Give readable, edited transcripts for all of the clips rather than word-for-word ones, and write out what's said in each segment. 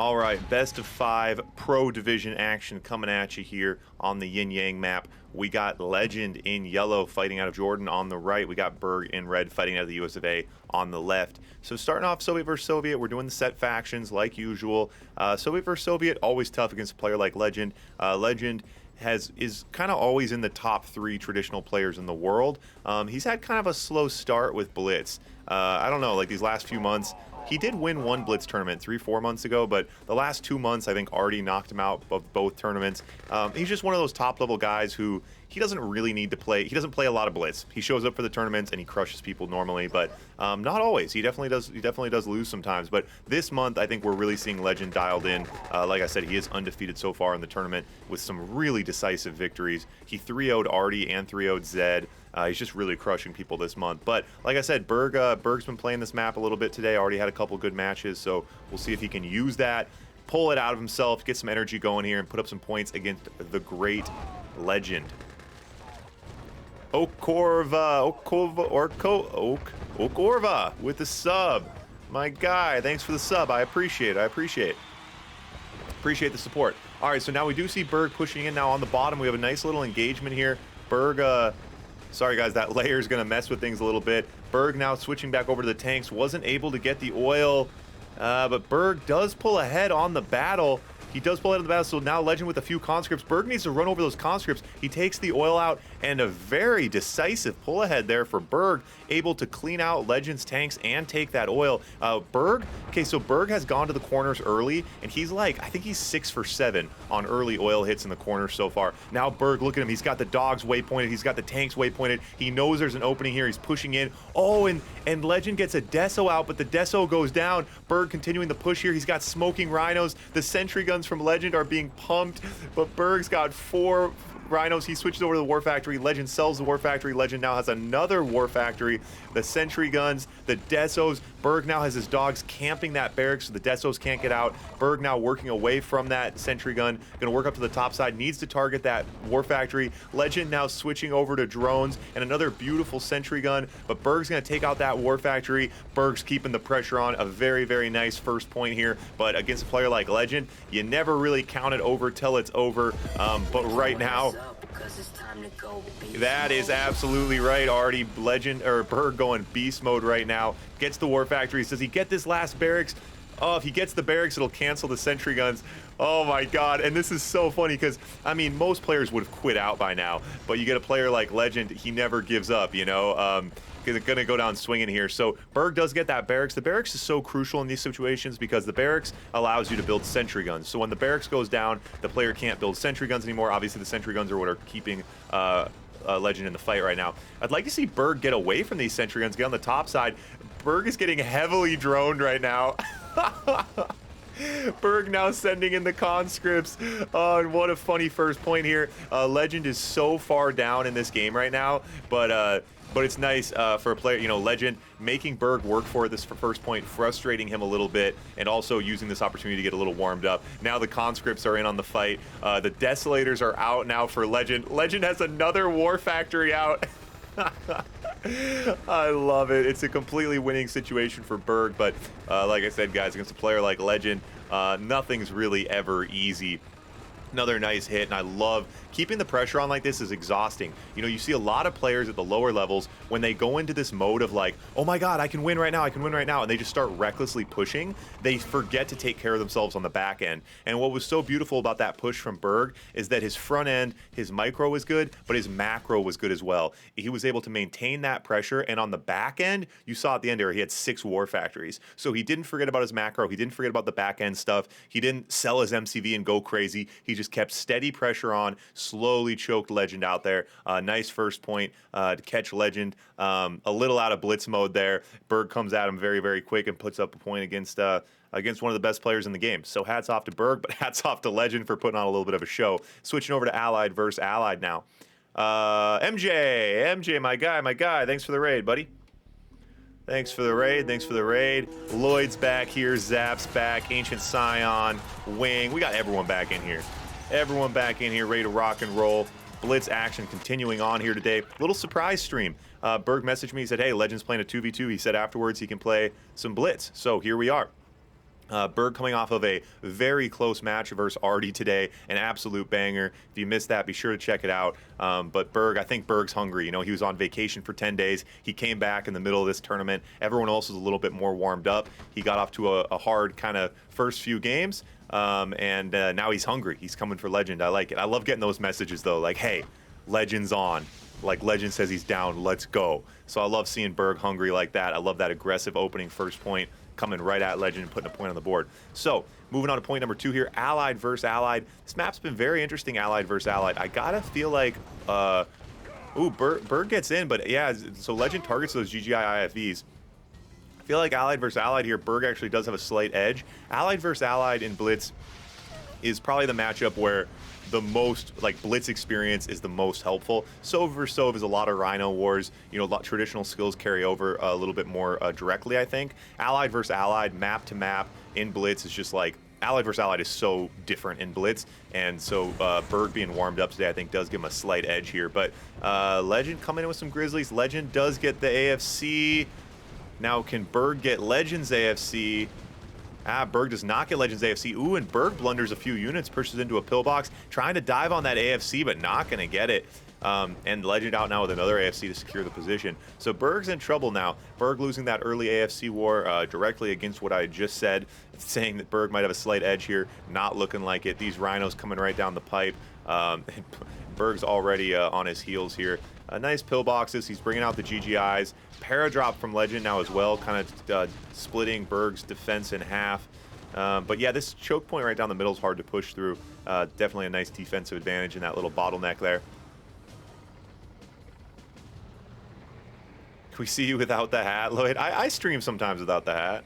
All right, best of 5 pro division action coming at you here on the Yin Yang map. We got Lgnd in yellow fighting out of Jordan on the right. We got Burg in red fighting out of the US of A on the left. So starting off Soviet versus Soviet, we're doing the set factions like usual. Soviet versus Soviet, always tough against a player like Lgnd. Lgnd is kind of always in the top 3 traditional players in the world. He's had kind of a slow start with Blitz. I don't know, like these last few months, he did win one Blitz tournament 3-4 months ago, but the last 2 months I think already knocked him out of both tournaments. He's just one of those top level guys who he doesn't really need to play. He doesn't play a lot of Blitz. He shows up for the tournaments and he crushes people normally, but not always. He definitely does lose sometimes. But this month I think we're really seeing Lgnd dialed in. Like I said, he is undefeated so far in the tournament with some really decisive victories. He 3-0'd Artie and 3-0'd Zed. He's just really crushing people this month. But like I said, Burg's been playing this map a little bit today. Already had a couple good matches, so we'll see if he can use that, pull it out of himself, get some energy going here, and put up some points against the great Lgnd. Okorva with the sub. My guy, thanks for the sub. I appreciate it. Appreciate the support. All right, so now we do see Burg pushing in now on the bottom. We have a nice little engagement here. Burg, sorry guys, that layer is going to mess with things a little bit. Burg now switching back over to the tanks. Wasn't able to get the oil, but Burg does pull ahead on the battle. He does pull out of the battle, so now Lgnd with a few conscripts. Burg needs to run over those conscripts. He takes the oil out, and a very decisive pull ahead there for Burg, able to clean out Lgnd's tanks and take that oil. Burg has gone to the corners early, and he's like, I think he's 6 for 7 on early oil hits in the corners so far. Now Burg, look at him. He's got the dogs waypointed. He's got the tanks waypointed. He knows there's an opening here. He's pushing in. Oh, and Lgnd gets a Deso out, but the Deso goes down. Burg continuing the push here. He's got smoking rhinos. The sentry guns from Lgnd are being pumped, but Burg's got 4 rhinos. He switches over to the War Factory. Lgnd sells the War Factory. Lgnd now has another War Factory. The sentry guns, the Desos. Burg now has his dogs camping that barracks so the Desos can't get out. Burg now working away from that sentry gun. Gonna work up to the top side. Needs to target that War Factory. Lgnd now switching over to drones and another beautiful sentry gun, but Burg's gonna take out that War Factory. Burg's keeping the pressure on. A very, very nice first point here, but against a player like Lgnd, you never really count it over till it's over. But right now, that is absolutely right, Artie. Burg going beast mode right now. Gets the War Factory. Does he get this last barracks? Oh, if he gets the barracks, it'll cancel the sentry guns. Oh my god, and this is so funny because, I mean, most players would have quit out by now, but you get a player like Lgnd, he never gives up, you know? Gonna go down swinging here. So Burg does get that barracks. The barracks is so crucial in these situations because the barracks allows you to build sentry guns. So when the barracks goes down, the player can't build sentry guns anymore. Obviously, the sentry guns are what are keeping Lgnd in the fight right now. I'd like to see Burg get away from these sentry guns, get on the top side. Burg is getting heavily droned right now. Burg now sending in the conscripts. Oh, and what a funny first point here. Lgnd is so far down in this game right now, but it's nice for a player, you know, Lgnd making Burg work for this first point, frustrating him a little bit, and also using this opportunity to get a little warmed up. Now the conscripts are in on the fight. The desolators are out now for Lgnd. Lgnd has another War Factory out. I love it. It's a completely winning situation for Burg, but like I said, guys, against a player like Lgnd, nothing's really ever easy. Another nice hit, and I love keeping the pressure on like this is exhausting. You know, you see a lot of players at the lower levels when they go into this mode of like, oh my god, I can win right now, I can win right now, and they just start recklessly pushing. They forget to take care of themselves on the back end. And what was so beautiful about that push from Burg is that his front end, his micro was good, but his macro was good as well. He was able to maintain that pressure, and on the back end, you saw at the end there, he had 6 War Factories. So he didn't forget about his macro, he didn't forget about the back end stuff, he didn't sell his MCV and go crazy, he just kept steady pressure on, slowly choked Lgnd out there. Nice first point to catch Lgnd. A little out of blitz mode there. Burg comes at him very, very quick and puts up a point against one of the best players in the game. So hats off to Burg, but hats off to Lgnd for putting on a little bit of a show. Switching over to Allied versus Allied now. MJ, my guy, thanks for the raid, buddy. Thanks for the raid. Lloyd's back here, Zap's back, Ancient Scion, Wing. We got everyone back in here. Ready to rock and roll. Blitz action continuing on here today. Little surprise stream. Burg messaged me, he said, hey, Lgnd's playing a 2v2. He said afterwards he can play some Blitz. So here we are. Burg coming off of a very close match versus Artie today, an absolute banger. If you missed that, be sure to check it out. But Burg, I think Burg's hungry. You know, he was on vacation for 10 days. He came back in the middle of this tournament. Everyone else was a little bit more warmed up. He got off to a hard kind of first few games, and now he's hungry. He's coming for Legend. I like it. I love getting those messages, though, like, hey, Legend's on. Like, Legend says he's down, let's go. So I love seeing Burg hungry like that. I love that aggressive opening first point, coming right at Legend and putting a point on the board. So, moving on to point number 2 here, Allied versus Allied. This map's been very interesting, Allied versus Allied. I gotta feel like, Burg gets in, but yeah, so Legend targets those GGI IFVs. I feel like Allied versus Allied here, Burg actually does have a slight edge. Allied versus Allied in Blitz is probably the matchup where the most, like, Blitz experience is the most helpful. Sove versus Sove is a lot of Rhino wars. You know, a lot traditional skills carry over a little bit more directly, I think. Allied versus Allied, map to map in Blitz is just like, Allied versus Allied is so different in Blitz, and so Burg being warmed up today, I think, does give him a slight edge here. But Legend coming in with some Grizzlies. Legend does get the AFC. Now, can Burg get Legend's AFC? Burg does not get Legends AFC. Ooh, and Burg blunders a few units, pushes into a pillbox, trying to dive on that AFC, but not going to get it. And Legend out now with another AFC to secure the position. So Burg's in trouble now. Burg losing that early AFC war directly against what I just said, saying that Burg might have a slight edge here. Not looking like it. These Rhinos coming right down the pipe. Burg's already on his heels here. Nice pillboxes. He's bringing out the GGIs. Paradrop from Legend now as well, kind of splitting Burg's defense in half. But yeah, this choke point right down the middle is hard to push through. Definitely a nice defensive advantage in that little bottleneck there. Can we see you without the hat, Lloyd? I stream sometimes without the hat.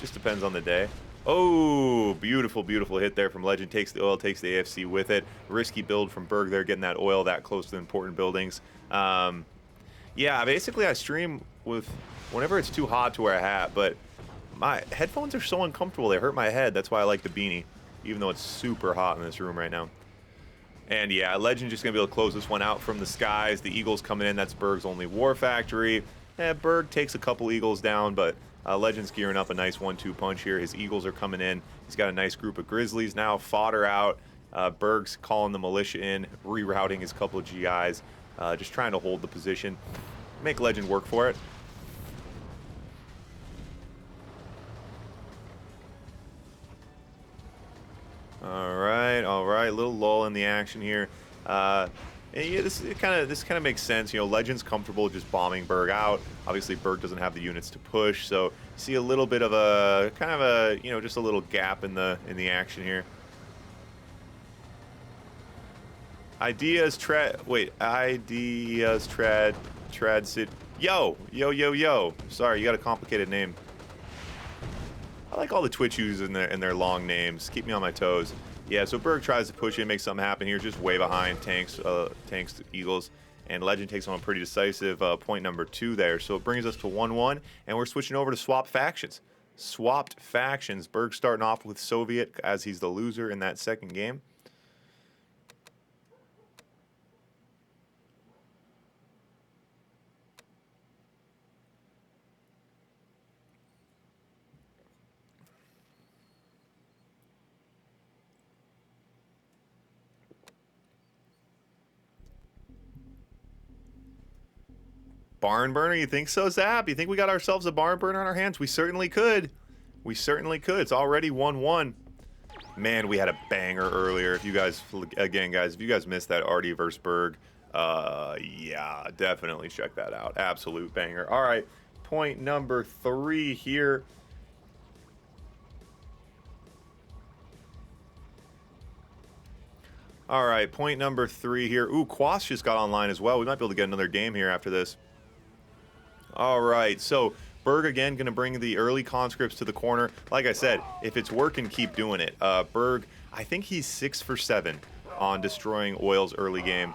Just depends on the day. Oh, beautiful, beautiful hit there from Legend. Takes the oil, takes the AFC with it. Risky build from Burg there, getting that oil that close to important buildings. Yeah, basically I stream with whenever it's too hot to wear a hat, but my headphones are so uncomfortable. They hurt my head. That's why I like the beanie, even though it's super hot in this room right now. And yeah, Legend just going to be able to close this one out from the skies. The Eagles coming in. That's Burg's only war factory. Burg takes a couple Eagles down, but Legend's gearing up a nice 1-2 punch here. His Eagles are coming in. He's got a nice group of Grizzlies now. Fodder out. Burg's calling the militia in, rerouting his couple of GIs. Just trying to hold the position. Make Legend work for it. All right. Little lull in the action here. And yeah, this kind of makes sense. You know, Legend's comfortable just bombing Burg out. Obviously, Burg doesn't have the units to push, so you see a little bit of a kind of a, you know, just a little gap in the action here. Ideas trad sit. Yo. Sorry, you got a complicated name. I like all the Twitch users in their long names. Keep me on my toes. Yeah, so Burg tries to push in, make something happen here, just way behind tanks Eagles, and Legend takes on a pretty decisive point number 2 there. So it brings us to 1-1, and we're switching over to swapped factions. Swapped factions. Burg starting off with Soviet as he's the loser in that second game. Barn burner, you think so, Zap? You think we got ourselves a barn burner on our hands? We certainly could. We certainly could. It's already 1-1. Man, we had a banger earlier. If you guys, again, guys, if you guys missed that Artie versus Burg, yeah, definitely check that out. Absolute banger. All right, point number 3 here. All right, point number 3 here. Ooh, Quas just got online as well. We might be able to get another game here after this. All right, so Burg again going to bring the early conscripts to the corner. Like I said, if it's working, keep doing it. Burg, I think he's 6 for 7 on destroying oil's early game.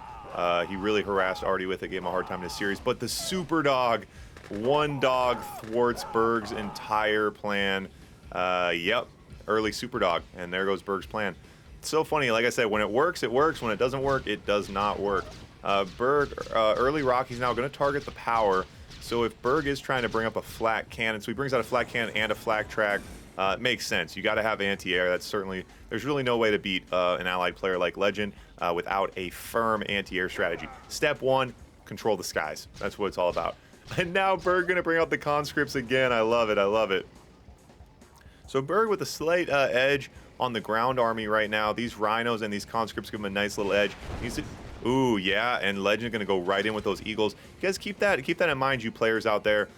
He really harassed Artie with it, gave him a hard time in this series. But the super dog, one dog thwarts Burg's entire plan. Yep, early super dog, and there goes Burg's plan. It's so funny, like I said, when it works, it works. When it doesn't work, it does not work. Burg, early Rocky's now going to target the power. So if Burg is trying to bring up a flat cannon, so he brings out a flat cannon and a flak track, Makes sense. You got to have anti-air. That's certainly, there's really no way to beat an allied player like Legend without a firm anti-air strategy. Step 1, control the skies. That's what it's all about. And now Burg gonna bring out the conscripts again. I love it. I love it. So Burg with a slight edge on the ground army right now. These rhinos and these conscripts give him a nice little edge. Needs to, ooh, yeah, and Legend gonna go right in with those eagles. You guys keep that in mind, you players out there,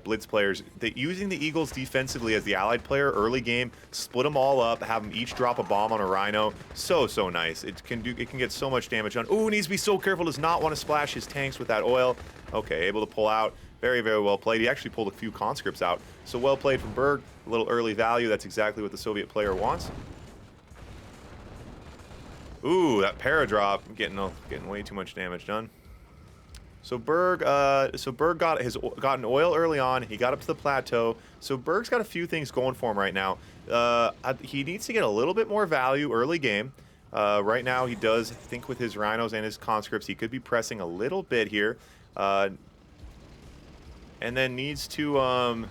blitz players. That using the eagles defensively as the allied player early game, split them all up, have them each drop a bomb on a rhino. So nice. It can get so much damage on. Ooh, needs to be so careful. Does not want to splash his tanks with that oil. Okay, able to pull out. Very well played. He actually pulled a few conscripts out. So well played from Burg. A little early value. That's exactly what the Soviet player wants. Ooh, that paradrop getting way too much damage done. So Burg got an oil early on. He got up to the plateau. So Burg's got a few things going for him right now. He needs to get a little bit more value early game. Right now, he does think with his rhinos and his conscripts, he could be pressing a little bit here. And then needs to,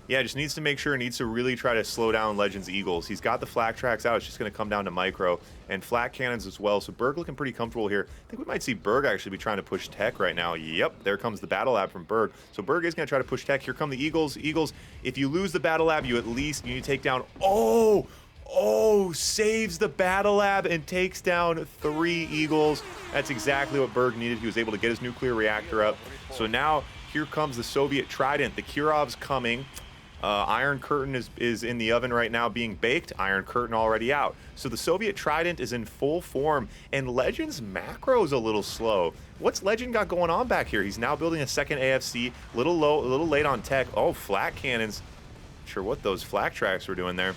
just needs to make sure, needs to really try to slow down Legend's Eagles. He's got the flak tracks out. It's just going to come down to micro and flak cannons as well. So Burg looking pretty comfortable here. I think we might see Burg actually be trying to push tech right now. Yep, there comes the battle lab from Burg. So Burg is going to try to push tech. Here come the Eagles. Eagles, if you lose the battle lab, you at least need to take down, saves the battle lab and takes down 3 Eagles. That's exactly what Burg needed. He was able to get his nuclear reactor up. So now here comes the Soviet Trident. The Kirov's coming. Iron Curtain is in the oven right now being baked. Iron Curtain already out. So the Soviet Trident is in full form, and Legend's macro's a little slow. What's Legend got going on back here? He's now building a second AFC. A little late on tech. Oh, flak cannons. Not sure what those flak tracks were doing there.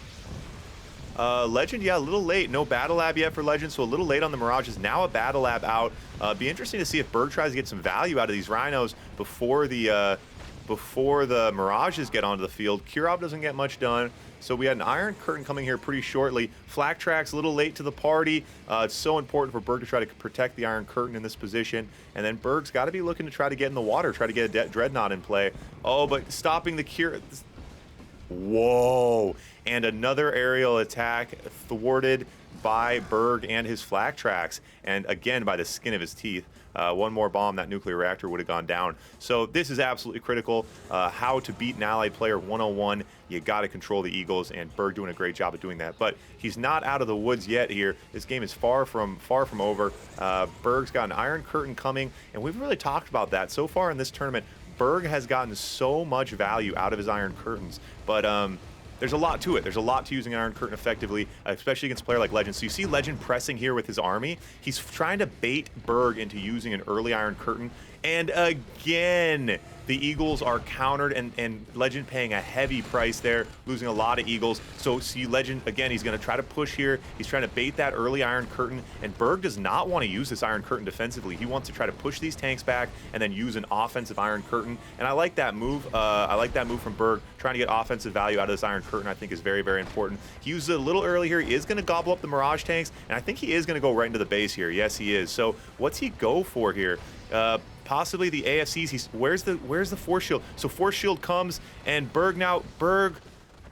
Legend, yeah, a little late. No battle lab yet for Legend, so a little late on the Mirages. Now a battle lab out. Be interesting to see if Burg tries to get some value out of these rhinos before the Mirages get onto the field. Kirov doesn't get much done, so we had an Iron Curtain coming here pretty shortly. Flak tracks a little late to the party. It's so important for Burg to try to protect the Iron Curtain in this position, and then Burg's got to be looking to try to get in the water, try to get a Dreadnought in play. Oh, but stopping the Whoa! And another aerial attack thwarted by Burg and his flak tracks, and again by the skin of his teeth. One more bomb, that nuclear reactor would have gone down. So this is absolutely critical. How to beat an allied player 101. You got to control the Eagles, and Burg doing a great job of doing that. But he's not out of the woods yet here. This game is far from over. Burg's got an Iron Curtain coming, and we've really talked about that so far in this tournament. Burg has gotten so much value out of his Iron Curtains, but there's a lot to it. There's a lot to using Iron Curtain effectively, especially against a player like Legend. So you see Legend pressing here with his army. He's trying to bait Burg into using an early Iron Curtain. And again, the Eagles are countered, and Legend paying a heavy price there, losing a lot of Eagles. So see Legend, again, he's going to try to push here. He's trying to bait that early Iron Curtain, and Burg does not want to use this Iron Curtain defensively. He wants to try to push these tanks back and then use an offensive Iron Curtain. And I like that move. I like that move from Burg. Trying to get offensive value out of this Iron Curtain, I think, is very important. He used it a little early here. He is going to gobble up the Mirage tanks, and I think he is going to go right into the base here. Yes, he is. So what's he go for here? Possibly the AFCs. Where's the Force Shield? So Force Shield comes, and Burg,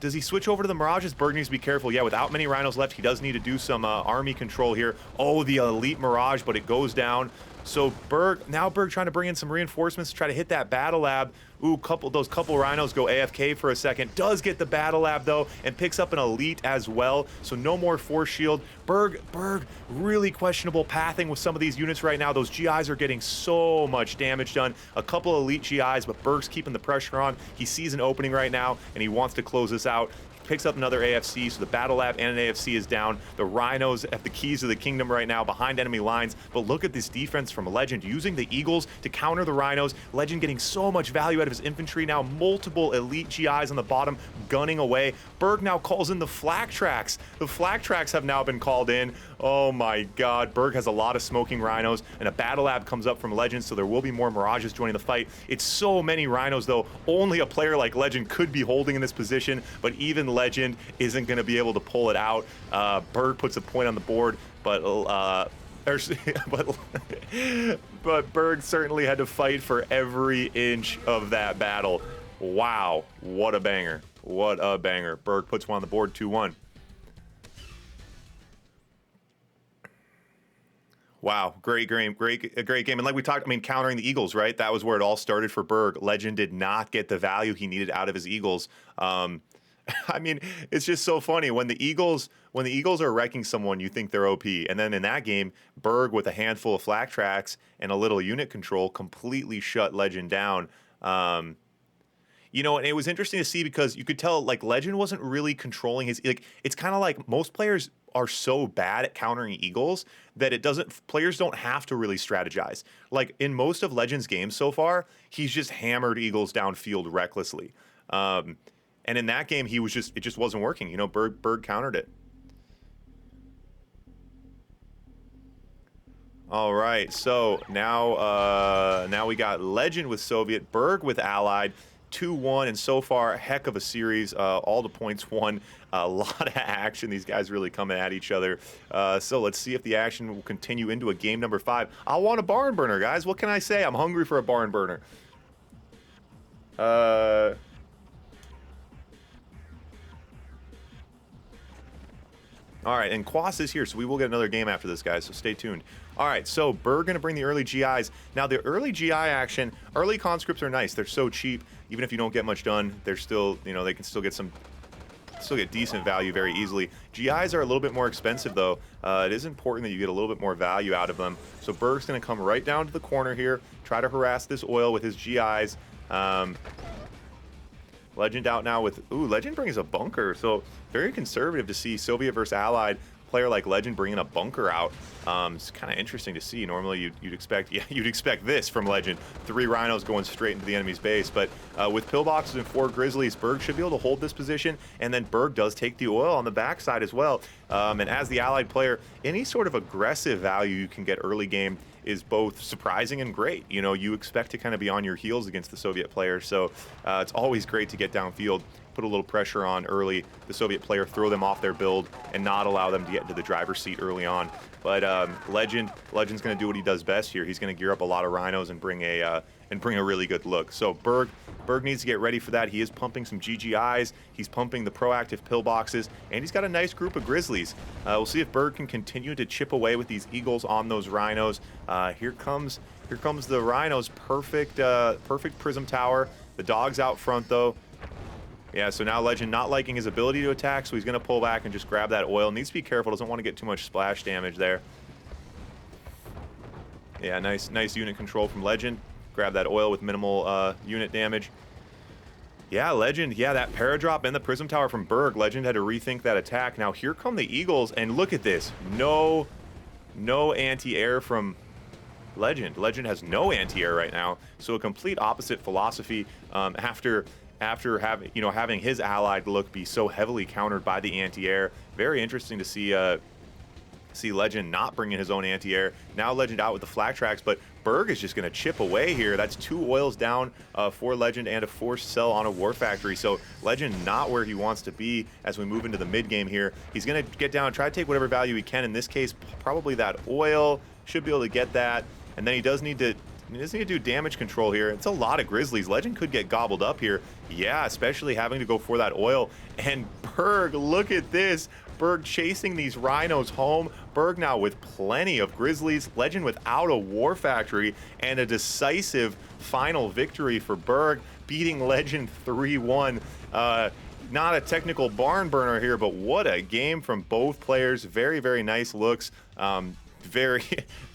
does he switch over to the Mirages? Burg needs to be careful. Yeah, without many rhinos left, he does need to do some army control here. Oh, the elite Mirage, but it goes down. So Burg trying to bring in some reinforcements to try to hit that battle lab. Ooh, those couple rhinos go AFK for a second. Does get the battle lab though, and picks up an elite as well. So no more Force Shield. Burg, really questionable pathing with some of these units right now. Those GIs are getting so much damage done. A couple elite GIs, but Burg's keeping the pressure on. He sees an opening right now, and he wants to close this out. Picks up another AFC, so the battle lab and an AFC is down. The rhinos have the keys of the kingdom right now behind enemy lines, but look at this defense from Legend, using the Eagles to counter the rhinos. Legend getting so much value out of his infantry now, multiple elite GIs on the bottom gunning away. Burg now calls in the flak tracks. The flak tracks have now been called in. Oh my god, Burg has a lot of smoking rhinos, and a battle lab comes up from Legend, so there will be more Mirages joining the fight. It's so many rhinos though, only a player like Legend could be holding in this position, but even Legend isn't going to be able to pull it out. Burg puts a point on the board, but Burg certainly had to fight for every inch of that battle. Wow, what a banger. What a banger. Burg puts one on the board, 2-1. Wow, great game, great game. And like we talked, I mean, countering the Eagles, right? That was where it all started for Burg. Lgnd did not get the value he needed out of his Eagles. I mean, it's just so funny when the Eagles are wrecking someone, you think they're OP, and then in that game, Burg with a handful of flak tracks and a little unit control completely shut Lgnd down. You know, and it was interesting to see because you could tell like Lgnd wasn't really controlling his, like, it's kind of like most players are so bad at countering Eagles that players don't have to really strategize. Like in most of Lgend's games so far, he's just hammered Eagles downfield recklessly. And in that game, it just wasn't working. You know, Burg countered it. All right, so now we got Lgnd with Soviet, Burg with Allied, 2-1, and so far, heck of a series. All the points won, a lot of action. These guys really coming at each other. So let's see if the action will continue into a game number 5. I want a barn burner, guys. What can I say? I'm hungry for a barn burner. All right, and Quas is here, so we will get another game after this, guys, so stay tuned. All right, so Burg going to bring the early GIs. Now, the early GI action, early conscripts are nice. They're so cheap. Even if you don't get much done, they're still, you know, they can still get decent value very easily. GIs are a little bit more expensive, though. It is important that you get a little bit more value out of them. So Burg's going to come right down to the corner here, try to harass this oil with his GIs. Lgnd out now with, Lgnd brings a bunker, so very conservative to see Soviet versus Allied player like Lgnd bringing a bunker out. It's kind of interesting to see. Normally you'd expect this from Lgnd. 3 rhinos going straight into the enemy's base, but with pillboxes and 4 grizzlies, Burg should be able to hold this position, and then Burg does take the oil on the backside as well. And as the Allied player, any sort of aggressive value you can get early game is both surprising and great. You know, you expect to kind of be on your heels against the Soviet player, so it's always great to get downfield, put a little pressure on early, the Soviet player, throw them off their build, and not allow them to get into the driver's seat early on. But Legend's going to do what he does best here. He's going to gear up a lot of rhinos and bring a really good look. So Burg needs to get ready for that. He is pumping some GGIs. He's pumping the proactive pillboxes, and he's got a nice group of grizzlies. We'll see if Burg can continue to chip away with these eagles on those rhinos. Here comes the rhinos. Perfect prism tower. The dog's out front though. Yeah, so now Lgnd not liking his ability to attack, so he's going to pull back and just grab that oil. Needs to be careful, doesn't want to get too much splash damage there. Yeah, nice unit control from Lgnd. Grab that oil with minimal unit damage. Yeah, Lgnd, yeah, that paradrop and the prism tower from Burg. Lgnd had to rethink that attack. Now here come the Eagles, and look at this. No anti-air from Lgnd. Lgnd has no anti-air right now, so a complete opposite philosophy after having his allied look be so heavily countered by the anti-air. Very interesting to see Lgnd not bringing his own anti-air. Now Lgnd out with the flak tracks, but Burg is just going to chip away here. That's 2 oils down for Lgnd and a forced sell on a war factory. So Lgnd not where he wants to be as we move into the mid game here. He's going to get down and try to take whatever value he can. In this case, probably that oil. Should be able to get that. And then he does need to do damage control here. It's a lot of grizzlies. Lgnd could get gobbled up here. Yeah, especially having to go for that oil. And Burg, look at this. Burg chasing these rhinos home. Burg now with plenty of grizzlies. Lgnd without a war factory, and a decisive final victory for Burg, beating Lgnd 3-1. Not a technical barn burner here, but what a game from both players. Very, very nice looks. Very,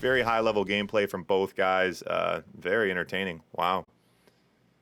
very high level gameplay from both guys. Very entertaining. Wow.